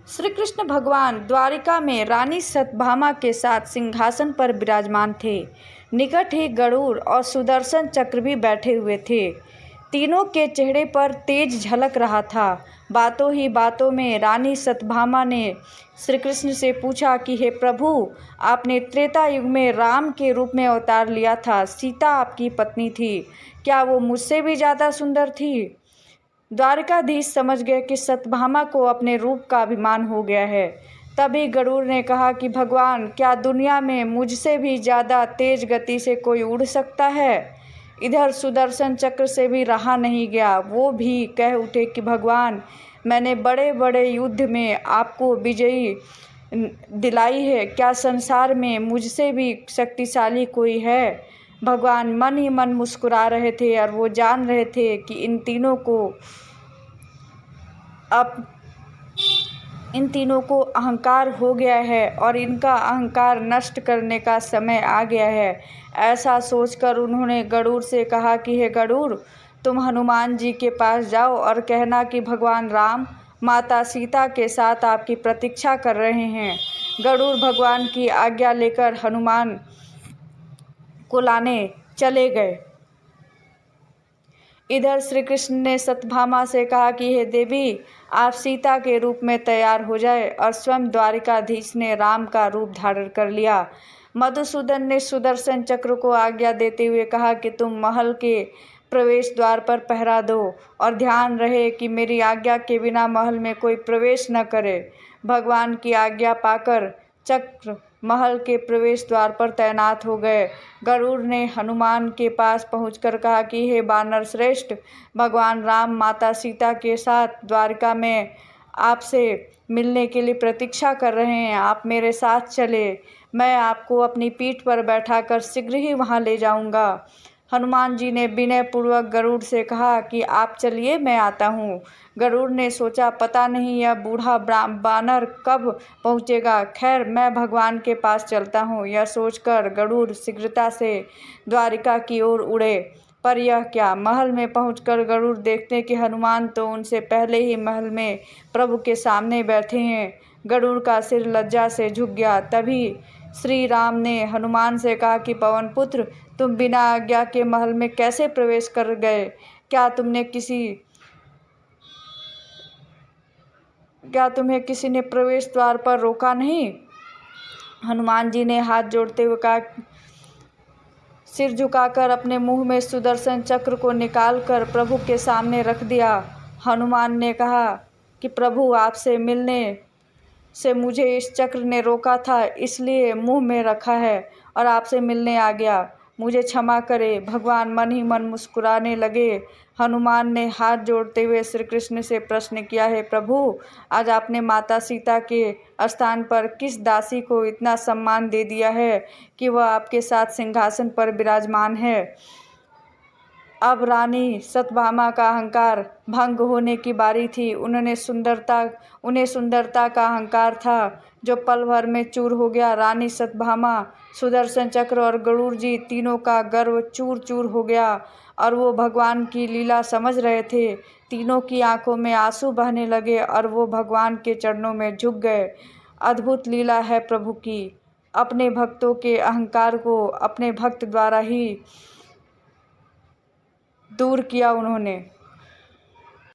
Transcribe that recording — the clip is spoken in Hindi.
श्री कृष्ण भगवान द्वारिका में रानी सत्यभामा के साथ सिंहासन पर विराजमान थे। निकट ही गरुड़ और सुदर्शन चक्र भी बैठे हुए थे। तीनों के चेहरे पर तेज झलक रहा था। बातों ही बातों में रानी सत्यभामा ने श्री कृष्ण से पूछा कि हे प्रभु, आपने त्रेता युग में राम के रूप में अवतार लिया था। सीता आपकी पत्नी थी, क्या वो मुझसे भी ज़्यादा सुंदर थी? द्वारकाधीश समझ गए कि सत्यभामा को अपने रूप का अभिमान हो गया है। तभी गरुड़ ने कहा कि भगवान, क्या दुनिया में मुझसे भी ज़्यादा तेज गति से कोई उड़ सकता है? इधर सुदर्शन चक्र से भी रहा नहीं गया। वो भी कह उठे कि भगवान, मैंने बड़े बड़े युद्ध में आपको विजयी दिलाई है, क्या संसार में मुझसे भी शक्तिशाली कोई है? भगवान मन ही मन मुस्कुरा रहे थे और वो जान रहे थे कि इन तीनों को अहंकार हो गया है और इनका अहंकार नष्ट करने का समय आ गया है। ऐसा सोचकर उन्होंने गरुड़ से कहा कि हे गरुड़, तुम हनुमान जी के पास जाओ और कहना कि भगवान राम माता सीता के साथ आपकी प्रतीक्षा कर रहे हैं। गरुड़ भगवान की आज्ञा लेकर हनुमान को लाने चले गए। इधर श्री कृष्ण ने सत्यभामा से कहा कि हे देवी, आप सीता के रूप में तैयार हो जाए और स्वयं द्वारिकाधीश ने राम का रूप धारण कर लिया। मधुसूदन ने सुदर्शन चक्र को आज्ञा देते हुए कहा कि तुम महल के प्रवेश द्वार पर पहरा दो और ध्यान रहे कि मेरी आज्ञा के बिना महल में कोई प्रवेश न करे। भगवान की आज्ञा पाकर चक्र महल के प्रवेश द्वार पर तैनात हो गए। गरुड़ ने हनुमान के पास पहुंचकर कहा कि हे वानर श्रेष्ठ, भगवान राम माता सीता के साथ द्वारका में आपसे मिलने के लिए प्रतीक्षा कर रहे हैं। आप मेरे साथ चले, मैं आपको अपनी पीठ पर बैठाकर शीघ्र ही वहां ले जाऊंगा। हनुमान जी ने विनयपूर्वक गरुड़ से कहा कि आप चलिए, मैं आता हूँ। गरुड़ ने सोचा, पता नहीं यह बूढ़ा बानर कब पहुँचेगा। खैर, मैं भगवान के पास चलता हूँ। यह सोचकर गरुड़ शीघ्रता से द्वारिका की ओर उड़े। पर यह क्या, महल में पहुंचकर गरुड़ देखते कि हनुमान तो उनसे पहले ही महल में प्रभु के सामने बैठे हैं। गरुड़ का सिर लज्जा से झुक गया। तभी श्री राम ने हनुमान से कहा कि पवन पुत्र, तुम बिना आज्ञा के महल में कैसे प्रवेश कर गए? क्या तुम्हें किसी ने प्रवेश द्वार पर रोका नहीं? हनुमान जी ने हाथ जोड़ते हुए कहा, सिर झुकाकर अपने मुंह में सुदर्शन चक्र को निकालकर प्रभु के सामने रख दिया। हनुमान ने कहा कि प्रभु, आपसे मिलने से मुझे इस चक्र ने रोका था, इसलिए मुंह में रखा है और आपसे मिलने आ गया। मुझे क्षमा करें। भगवान मन ही मन मुस्कुराने लगे। हनुमान ने हाथ जोड़ते हुए श्री कृष्ण से प्रश्न किया, है प्रभु, आज आपने माता सीता के स्थान पर किस दासी को इतना सम्मान दे दिया है कि वह आपके साथ सिंहासन पर विराजमान है? अब रानी सत्यभामा का अहंकार भंग होने की बारी थी। उन्हें सुंदरता का अहंकार था, जो पल भर में चूर हो गया। रानी सत्यभामा, सुदर्शन चक्र और गरुड़ जी तीनों का गर्व चूर चूर हो गया और वो भगवान की लीला समझ रहे थे। तीनों की आंखों में आंसू बहने लगे और वो भगवान के चरणों में झुक गए। अद्भुत लीला है प्रभु की। अपने भक्तों के अहंकार को अपने भक्त द्वारा ही दूर किया उन्होंने।